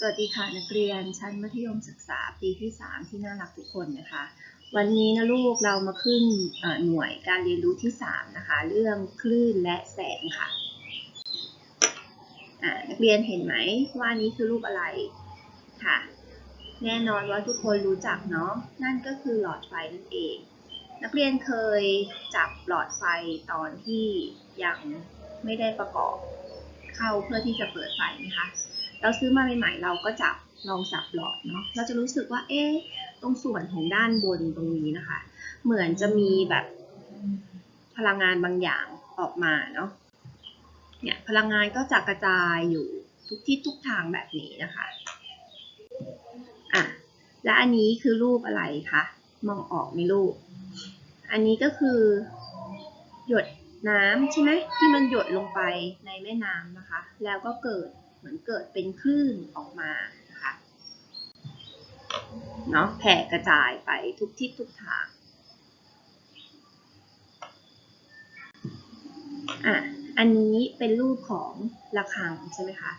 วัสดีค่ะนักเรียนชั้นมัธยมศึกษาปีที่3ที่น่ารักทุกคนนะคะวันนี้นะลูกเรามาขึ้นหน่วยการเรียนรู้ที่3นะคะเรื่องคลื่นและแสงค่ะนักเรียนเห็นไหมว่านี้คือรูปอะไรค่ะแน่นอนว่าทุกคนรู้จักเนาะนั่นก็คือหลอดไฟนั่นเองนักเรียนเคยจับหลอดไฟตอนที่ยังไม่ได้ประกอบเข้าเพื่อที่จะเปิดไฟไหมคะเราซื้อมาใหม่ๆเราก็ลองจับหลอดเนาะเราจะรู้สึกว่าตรงส่วนของด้านบนตรงนี้นะคะเหมือนจะมีแบบพลังงานบางอย่างออกมาเนาะเนี่ยพลังงานก็จะกระจายอยู่ทุกทิศทุกทางแบบนี้นะคะและอันนี้คือรูปอะไรคะมองออกไหมลูกอันนี้ก็คือหยดน้ำใช่ไหมที่มันหยดลงไปในแม่น้ำนะคะแล้วก็เกิดเป็นคลื่นออกมานะคะเนาะแผ่กระจายไปทุกทิศทุกทางอันนี้เป็นรูปของระฆังใช่ไหมคะ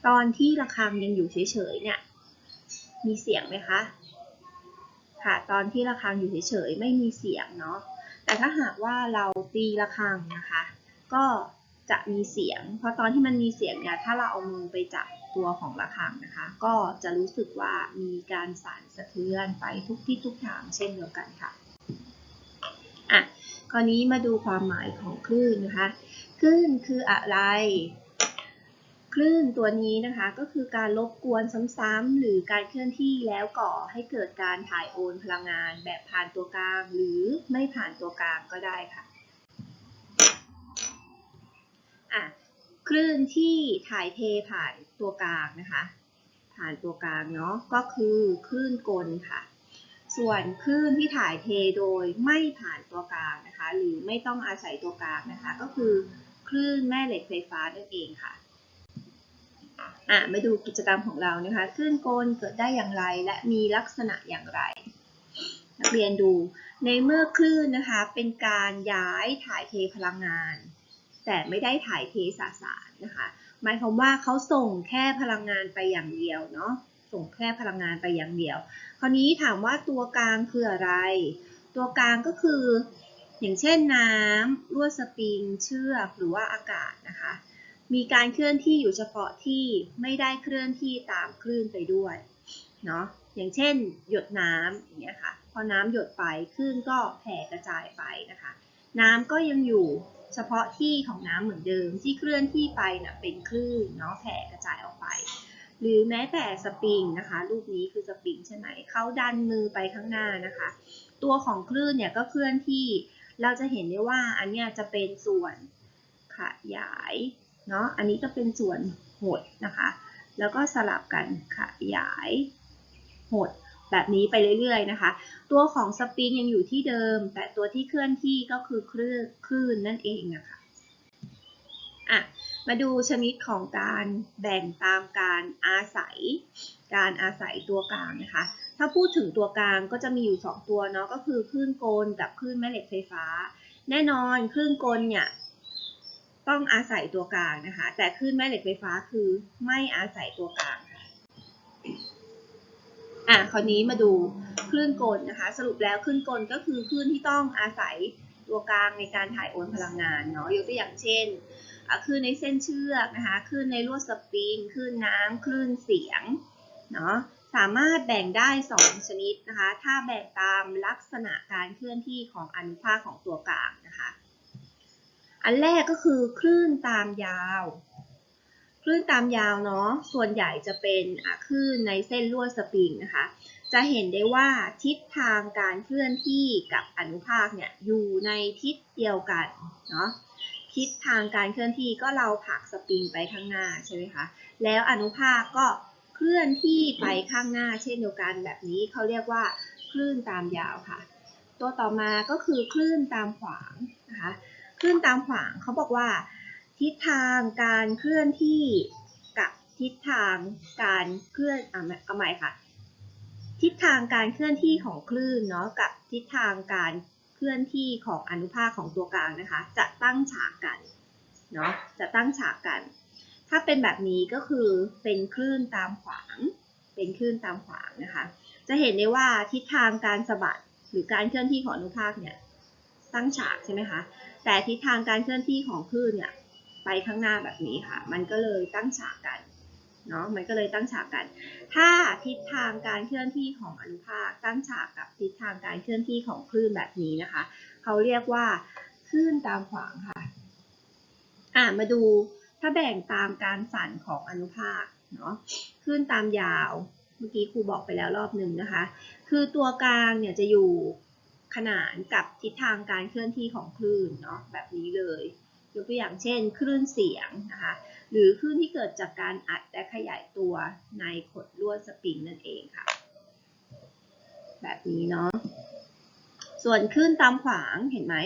ตอนที่ระฆังยังอยู่เฉยๆเนี่ยมีเสียงไหมคะค่ะตอนที่ระฆังอยู่เฉยๆไม่มีเสียงเนาะแต่ถ้าหากว่าเราตีระฆังนะคะก็จะมีเสียงเพราะตอนที่มันมีเสียงเนี่ยถ้าเราเอามือไปจับตัวของระฆังนะคะก็จะรู้สึกว่ามีการสั่นสะเทือนไปทุกทิศทุกทางเช่นเดียวกันค่ะคราวนี้มาดูความหมายของคลื่นนะคะคลื่นคืออะไรคลื่นตัวนี้นะคะก็คือการรบกวนซ้ำๆหรือการเคลื่อนที่แล้วก่อให้เกิดการถ่ายโอนพลังงานแบบผ่านตัวกลางหรือไม่ผ่านตัวกลางก็ได้ค่ะคลื่นที่ถ่ายเทผ่านตัวกลางนะคะผ่านตัวกลางเนาะก็คือคลื่นกลค่ะส่วนคลื่นที่ถ่ายเทโดยไม่ผ่านตัวกลางนะคะหรือไม่ต้องอาศัยตัวกลางนะคะก็คือคลื่นแม่เหล็กไฟฟ้านั่นเองค่ะมาดูกิจกรรมของเรานะคะคลื่นกลเกิดได้อย่างไรและมีลักษณะอย่างไรนักเรียนดูในเมื่อคลื่นนะคะเป็นการย้ายถ่ายเทพลังงานแต่ไม่ได้ถ่ายเทสสารนะคะหมายความว่าเขาส่งแค่พลังงานไปอย่างเดียวเนาะส่งแค่พลังงานไปอย่างเดียวคราวนี้ถามว่าตัวกลางคืออะไรตัวกลางก็คืออย่างเช่นน้ำลวดสปริงเชือกหรือว่าอากาศนะคะมีการเคลื่อนที่อยู่เฉพาะที่ไม่ได้เคลื่อนที่ตามคลื่นไปด้วยเนาะอย่างเช่นหยดน้ำอย่างเงี้ยค่ะพอน้ำหยดไปคลื่นก็แผ่กระจายไปนะคะน้ำก็ยังอยู่เฉพาะที่ของน้ำเหมือนเดิมที่เคลื่อนที่ไปนะเป็นคลื่นเนาะแผ่กระจายออกไปหรือแม้แต่สปริงนะคะรูปนี้คือสปริงใช่ไหมเขาดันมือไปข้างหน้านะคะตัวของคลื่นเนี่ยก็เคลื่อนที่เราจะเห็นได้ว่าอันเนี้ยจะเป็นส่วนขยายเนาะอันนี้ก็เป็นส่วนหดนะคะแล้วก็สลับกันขยายหดแบบนี้ไปเรื่อยๆนะคะตัวของสปริงยังอยู่ที่เดิมแต่ตัวที่เคลื่อนที่ก็คือคลื่นนั่นเองนะคะมาดูชนิดของการแบ่งตามการอาศัยตัวกลางนะคะถ้าพูดถึงตัวกลางก็จะมีอยู่2ตัวเนาะก็คือคลื่นกลกับคลื่นแม่เหล็กไฟฟ้าแน่นอนคลื่นกลเนี่ยต้องอาศัยตัวกลางนะคะแต่คลื่นแม่เหล็กไฟฟ้าคือไม่อาศัยตัวกลางค่ะคราวนี้มาดูคลื่นกลนะคะสรุปแล้วคลื่นกลก็คือคลื่นที่ต้องอาศัยตัวกลางในการถ่ายโอนพลังงานเนาะยกตัวอย่างเช่นคลื่นในเส้นเชือกนะคะคลื่นในลวดสปริงคลื่นน้ำคลื่นเสียงเนาะสามารถแบ่งได้2ชนิดนะคะถ้าแบ่งตามลักษณะการเคลื่อนที่ของอนุภาคของตัวกลางนะคะอันแรกก็คือคลื่นตามยาวคลื่นตามยาวเนาะส่วนใหญ่จะเป็นคลื่นในเส้นลวดสปริงนะคะจะเห็นได้ว่าทิศทางการเคลื่อนที่กับอนุภาคเนี่ยอยู่ในทิศเดียวกันเนาะทิศทางการเคลื่อนที่ก็เราผลักสปริงไปข้างหน้าใช่ไหมคะแล้วอนุภาคก็เคลื่อนที่ไปข้างหน้าเช่นเดียวกันแบบนี้เขาเรียกว่าคลื่นตามยาวค่ะตัวต่อมาก็คือคลื่นตามขวางนะคะคลื่นตามขวางเขาบอกว่าทิศทางการเคลื่อนที่กับทิศทางการเคลื่อนเอาใหม่ค่ะทิศทางการเคลื่อนที่ของคลื่นเนาะกับทิศทางการเคลื่อนที่ของอนุภาคของตัวกลางนะคะจะตั้งฉากกันเนาะจะตั้งฉากกัน ถ้าเป็นแบบนี้ก็คือเป็นคลื่นตามขวางเป็นคลื่นตามขวางนะคะจะเห็นได้ว่าทิศทางการสะบัดหรือการเคลื่อนที่ของอนุภาคเนี่ยตั้งฉากใช่ไหมคะแต่ทิศทางการเคลื่อนที่ของคลื่นเนี่ยไปข้างหน้าแบบนี้ค่ะมันก็เลยตั้งฉากกันเนาะมันก็เลยตั้งฉากกันถ้าทิศทางการเคลื่อนที่ของอนุภาคตั้งฉากกับทิศทางการเคลื่อนที่ของคลื่นแบบนี้นะคะเขาเรียกว่าคลื่นตามขวางค่ะมาดูถ้าแบ่งตามการสั่นของอนุภาคเนาะคลื่นตามยาวเมื่อกี้ครูบอกไปแล้วรอบหนึ่งนะคะคือตัวกลางเนี่ยจะอยู่ขนานกับทิศทางการเคลื่อนที่ของคลื่นเนาะแบบนี้เลยยกตัวอย่างเช่นคลื่นเสียงนะคะหรือคลื่นที่เกิดจากการอัดและขยายตัวในขดลวดสปริงนั่นเองค่ะแบบนี้เนาะส่วนคลื่นตามขวางเห็นไหม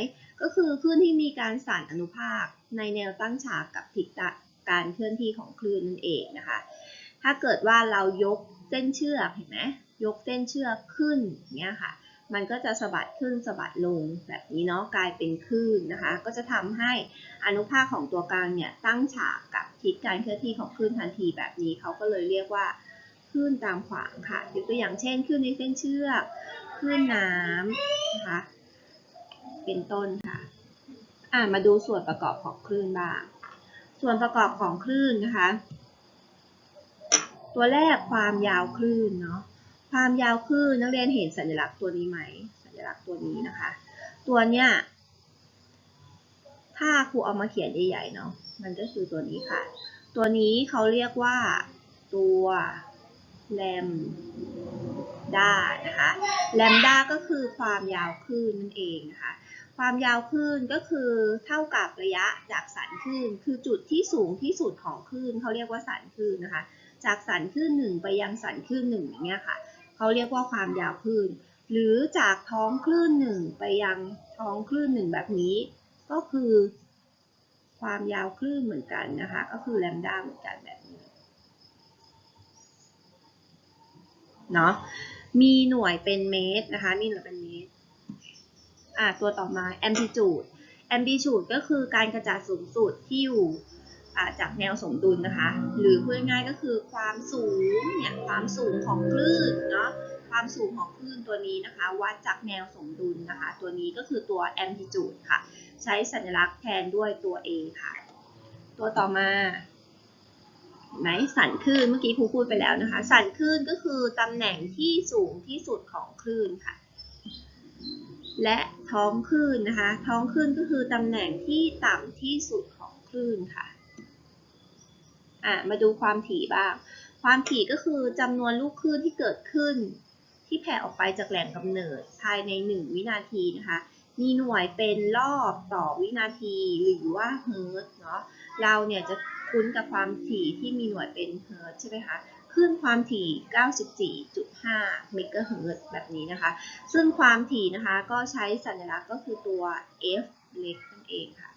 ก็คือคลื่นที่มีการสั่นอนุภาคในแนวตั้งฉากกับทิศการเคลื่อนที่ของคลื่นนั่นเองนะคะถ้าเกิดว่าเรายกเส้นเชือกเห็นไหมยกเส้นเชือกขึ้นอย่างเงี้ยค่ะมันก็จะสะบัดขึ้นสะบัดลงแบบนี้เนาะกลายเป็นคลื่นนะคะก็จะทำให้อนุภาคของตัวกลางเนี่ยตั้งฉากกับทิศการเคลื่อนที่ของคลื่นทันทีแบบนี้เขาก็เลยเรียกว่าคลื่นตามขวางค่ะยกตัวอย่างเช่นคลื่นในเส้นเชือกคลื่นน้ำนะคะเป็นต้นค่ะมาดูส่วนประกอบของคลื่นบ้างส่วนประกอบของคลื่นนะคะตัวแรกความยาวคลื่นเนาะความยาวคลื่นนักเรียนเห็นสัญลักษณ์ตัวนี้ไหมสัญลักษณ์ตัวนี้นะคะตัวเนี้ยถ้าครูเอามาเขียนใหญ่ๆเนาะมันก็คือตัวนี้ค่ะตัวนี้เขาเรียกว่าตัวแลมด้านะคะแลมด้าก็คือความยาวคลื่นนั่นเองนะคะความยาวคลื่นก็คือเท่ากับระยะจากสันคลื่นคือจุดที่สูงที่สุดของคลื่นเขาเรียกว่าสันคลื่นนะคะจากสันคลื่น1ไปยังสันคลื่น1อย่างเงี้ยค่ะเขาเรียกว่าความยาวคลื่นหรือจากท้องคลื่น1ไปยังท้องคลื่น1แบบนี้ก็คือความยาวคลื่นเหมือนกันนะคะก็คือแลมด้าเหมือนกันแบบนี้เนาะมีหน่วยเป็นเมตรนะคะมีหน่วยเป็นเมตรตัวต่อมา amplitude amplitude ก็คือการกระจายสูงสุดที่อยู่จากแนวสมดุลนะคะหรือพูดง่ายๆก็คือความสูงเนี่ยความสูงของคลื่นเนาะความสูงของคลื่นตัวนี้นะคะวัดจากแนวสมดุลนะคะตัวนี้ก็คือตัว amplitude ค่ะใช้สัญลักษณ์แทนด้วยตัว A ค่ะตัวต่อมาไหนสันคลื่นเมื่อกี้ครูพูดไปแล้วนะคะสันคลื่นก็คือตำแหน่งที่สูงที่สุดของคลื่นค่ะและท้องคลื่นนะคะท้องคลื่นก็คือตำแหน่งที่ต่ำที่สุดของคลื่นค่ะมาดูความถี่บ้างความถี่ก็คือจำนวนลูกคลื่นที่เกิดขึ้นที่แผ่ออกไปจากแหล่งกำเนิดภายใน1วินาทีนะคะมีหน่วยเป็นรอบต่อวินาทีหรือว่าเฮิร์ตเนาะเราเนี่ยจะคุ้นกับความถี่ที่มีหน่วยเป็นเฮิร์ตใช่ไหมคะคลื่นความถี่ 94.5 เมกะเฮิรตซ์แบบนี้นะคะซึ่งความถี่นะคะก็ใช้สัญลักษณ์ก็คือตัว f เล็กนั่นเองค่ะ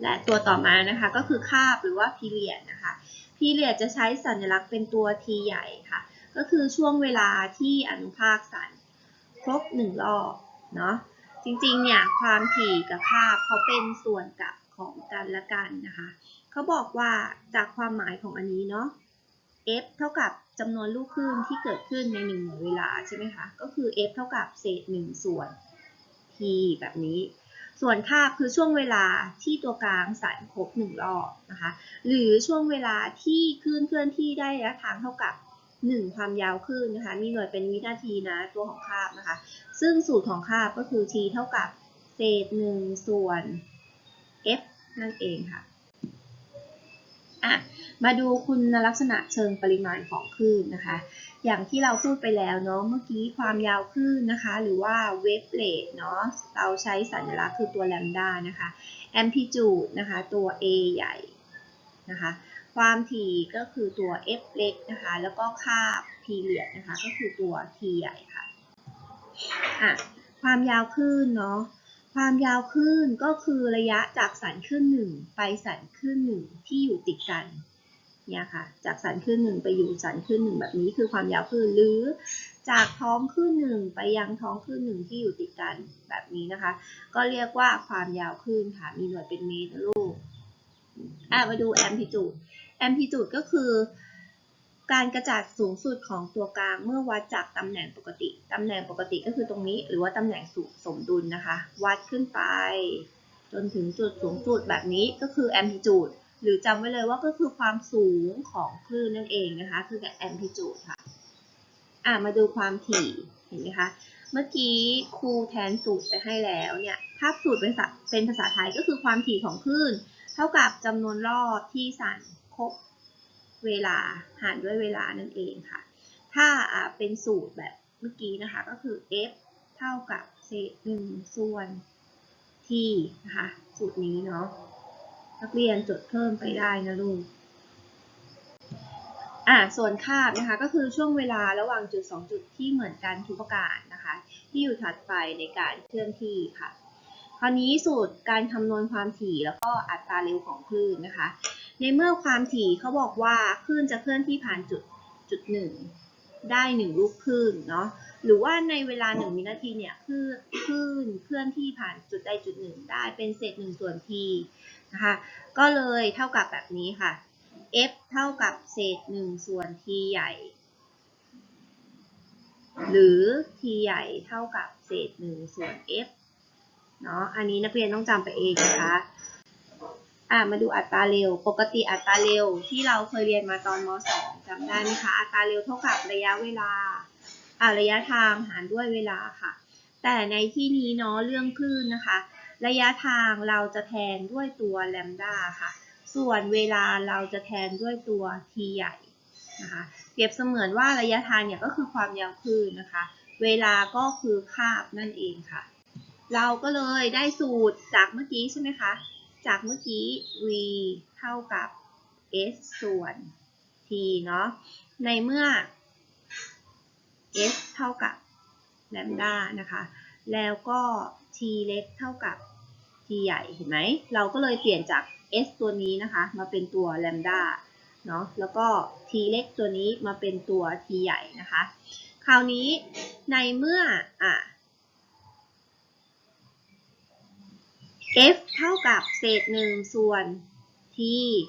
และตัวต่อมานะคะก็คือคาบหรือว่า period นะคะ period จะใช้สัญลักษณ์เป็นตัว t ใหญ่ค่ะก็คือช่วงเวลาที่อนุภาคสั่นครบ1รอบเนาะจริงๆเนี่ยความถี่กับคาบเขาเป็นส่วนกับของกันและกันนะคะเขาบอกว่าจากความหมายของอันนี้เนาะ f เท่ากับจำนวนลูกคลื่นที่เกิดขึ้นใน1หน่วยเวลาใช่ไหมคะก็คือ f เท่ากับเศษ1ส่วน t แบบนี้ส่วนคาบคือช่วงเวลาที่ตัวกลางสั่นครบ1รอบนะคะหรือช่วงเวลาที่คลื่นเคลื่อนที่ได้ระยะทางเท่ากับ1ความยาวคลื่นนะคะมีหน่วยเป็นวินาทีนะตัวของคาบนะคะซึ่งสูตรของคาบก็คือ t เท่ากับเศษ1ส่วน f นั่นเองค่ะมาดูคุณลักษณะเชิงปริมาณของคลื่นนะคะอย่างที่เราพูดไปแล้วเนาะเมื่อกี้ความยาวคลื่นนะคะหรือว่าเวฟเลทเนาะเราใช้สัญลักษณ์คือตัวแลมดานะคะแอมพลิจูดนะคะตัว A ใหญ่นะคะความถี่ก็คือตัว F เล็กนะคะแล้วก็ค่า period นะคะก็คือตัว T ใหญ่ค่ะความยาวคลื่นเนาะความยาวคลื่นก็คือระยะจากสันคลื่น1ไปสันคลื่น1ที่อยู่ติดกันเนี่ยค่ะจากสันคลื่น1ไปอยู่สันคลื่น1แบบนี้คือความยาวคลื่นหรือจากท้องคลื่น1ไปยังท้องคลื่น1ที่อยู่ติดกันแบบนี้นะคะก็เรียกว่าความยาวคลื่นค่ะมีหน่วยเป็นเมตรนะลูก มาดูแอมพลิจูดก็คือการกระจายสูงสุดของตัวกลางเมื่อวัดจากตำแหน่งปกติก็คือตรงนี้หรือว่าตำแหน่งสมดุลนะคะวัดขึ้นไปจนถึงจุดสูงสุดแบบนี้ก็คือแอมพลิจูดหรือจำไว้เลยว่าก็คือความสูงของคลื่นนั่นเองนะคะคือแอมพลิจูดค่ะมาดูความถี่เห็นไหมคะเมื่อกี้ครูแทนสูตรไปให้แล้วเนี่ยถ้าสูตรเป็นภาษาไทยก็คือความถี่ของคลื่นเท่ากับจำนวนรอบที่สั่นครบเวลาหารด้วยเวลานั่นเองค่ะถ้าเป็นสูตรแบบเมื่อกี้นะคะก็คือ f เท่ากับเศษ1ส่วน t นะคะสูตรนี้เนาะนักเรียนจดเพิ่มไปได้นะลูกส่วนคาบนะคะก็คือช่วงเวลาระหว่างจุด2จุดที่เหมือนกันทุกประการนะคะที่อยู่ถัดไปในการเคลื่อนที่ค่ะคราวนี้สูตรการคำนวณความถี่แล้วก็อัตราเร็วของคลื่นนะคะในเมื่อความถี่เขาบอกว่าคลื่นจะเคลื่อนที่ผ่านจุด1ได้1ลูกคลื่นเนาะหรือว่าในเวลา1วินาทีเนี่ยคลื่นเคลื่อนที่ผ่านจุดใดจุดหนึ่งได้เป็นเศษ1ส่วน t นะคะก็เลยเท่ากับแบบนี้ค่ะf เท่ากับเศษ1ส่วน t ใหญ่หรือ t ใหญ่เท่ากับเศษ1ส่วน f เนาะอันนี้นักเรียนต้องจำไปเองนะคะมาดูอัตราเร็วปกติอัตราเร็วที่เราเคยเรียนมาตอนม.2 จำได้ไหมคะอัตราเร็วเท่ากับระยะเวลาระยะทางหารด้วยเวลาค่ะแต่ในที่นี้เนาะเรื่องคลื่นนะคะระยะทางเราจะแทนด้วยตัวแลมด้าค่ะส่วนเวลาเราจะแทนด้วยตัว t ใหญ่นะคะเปรียบเสมือนว่าระยะทางเนี่ยก็คือความยาวคลื่นนะคะเวลาก็คือคาบนั่นเองค่ะเราก็เลยได้สูตรจากเมื่อกี้ใช่ไหมคะจากเมื่อกี้ v เท่ากับ s ส่วน t เนาะในเมื่อ s เท่ากับแลมด้านะคะแล้วก็ t เล็กเท่ากับ t ใหญ่เห็นไหมเราก็เลยเปลี่ยนจาก s ตัวนี้นะคะมาเป็นตัวแลมด้าเนาะแล้วก็ t เล็กตัวนี้มาเป็นตัว t ใหญ่นะคะคราวนี้ในเมื่อf เท่ากับเศษ1ส่วน t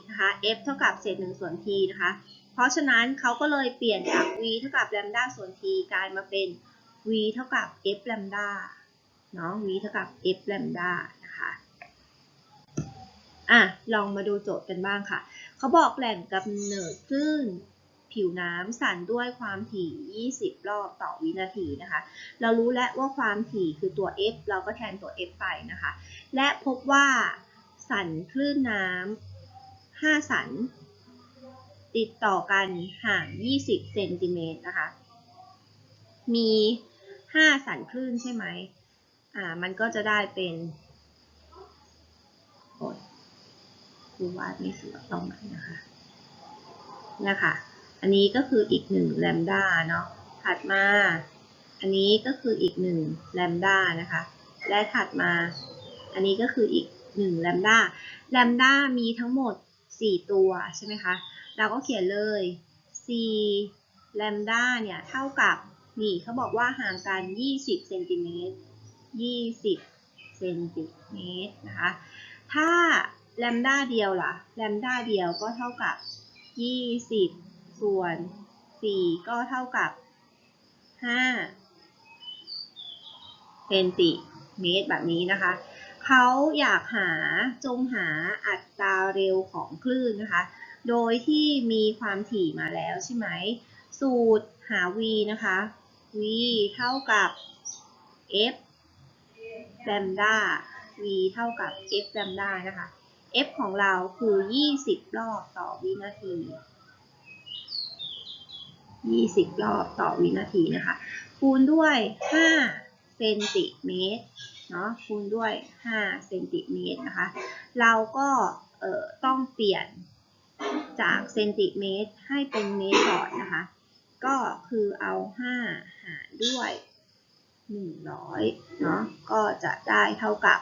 นะคะ f เท่ากับเศษ1ส่วน t นะคะเพราะฉะนั้นเขาก็เลยเปลี่ยนจาก v เท่ากับแลมด้าส่วน t กลายมาเป็น v เท่ากับ f แลมด้าเนาะ v เท่ากับ f แลมด้านะคะลองมาดูโจทย์กันบ้างค่ะเขาบอกแหล่งกำเนิดคลื่นผิวน้ำสั่นด้วยความถี่20รอบต่อวินาทีนะคะเรารู้แล้วว่าความถี่คือตัว f เราก็แทนตัว f ไปนะคะและพบว่าสั่นคลื่นน้ำ5สั่นติดต่อกันห่าง20เซนติเมตรนะคะมี5สั่นคลื่นใช่ไหมมันก็จะได้เป็นครูวาดไม่สวยตรงไหนนะคะอันนี้ก็คืออีก1แลมด้าเนาะถัดมาอันนี้ก็คืออีก1แลมด้านะคะและถัดมาอันนี้ก็คืออีก1แลมด้ามีทั้งหมด4ตัวใช่ไหมคะเราก็เขียนเลย4แลมด้าเนี่ยเท่ากับนี่เขาบอกว่าห่างกัน20เซนติเมตร20เซนติเมตรนะคะถ้าแลมด้าเดียวล่ะแลมด้าเดียวก็เท่ากับ20ส่วน4ก็เท่ากับ5เซนติเมตรแบบนี้นะคะเขาอยากจงหาอัตราเร็วของคลื่นนะคะโดยที่มีความถี่มาแล้วใช่ไหมสูตรหา v นะคะ v เท่ากับ f แลมด้า v เท่ากับ f แลมด้านะคะ f ของเราคือ20รอบต่อวินาที20รอบต่อวินาทีนะคะคูณด้วย5เซนติเมตรเนาะคูณด้วย5เซนติเมตรนะคะเราก็ต้องเปลี่ยนจากเซนติเมตรให้เป็นเมตรก่อนนะคะก็คือเอา5หารด้วย100เนาะก็จะได้เท่ากับ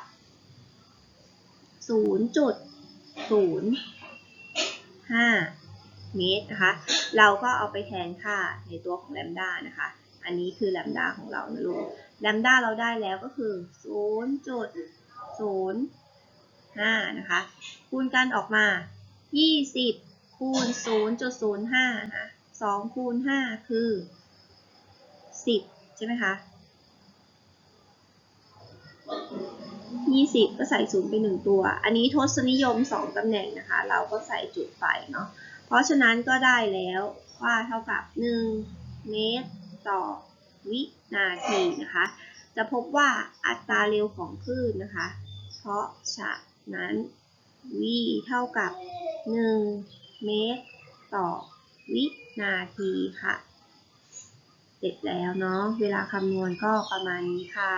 0.05 เมตรนะคะเราก็เอาไปแทนค่าในตัวของแลมด้านะคะอันนี้คือแลมด้าของเรานะลูกแลมด้าเราได้แล้วก็คือ 0.05 5นะคะคูณกันออกมา20คูณ 0.05 นะ2คูณ5คือ10ใช่ไหมคะ20ก็ใส่0ไป1ตัวอันนี้ทศนิยม2ตำแหน่งนะคะเราก็ใส่จุดไปเนาะเพราะฉะนั้นก็ได้แล้วว่าเท่ากับ1เมตรต่อวินาทีนะคะจะพบว่าอัตราเร็วของคลื่นนะคะเพราะฉะนั้น v เท่ากับ1เมตรต่อวินาทีค่ะเสร็จแล้วเนาะเวลาคำนวณก็ประมาณนี้ค่ะ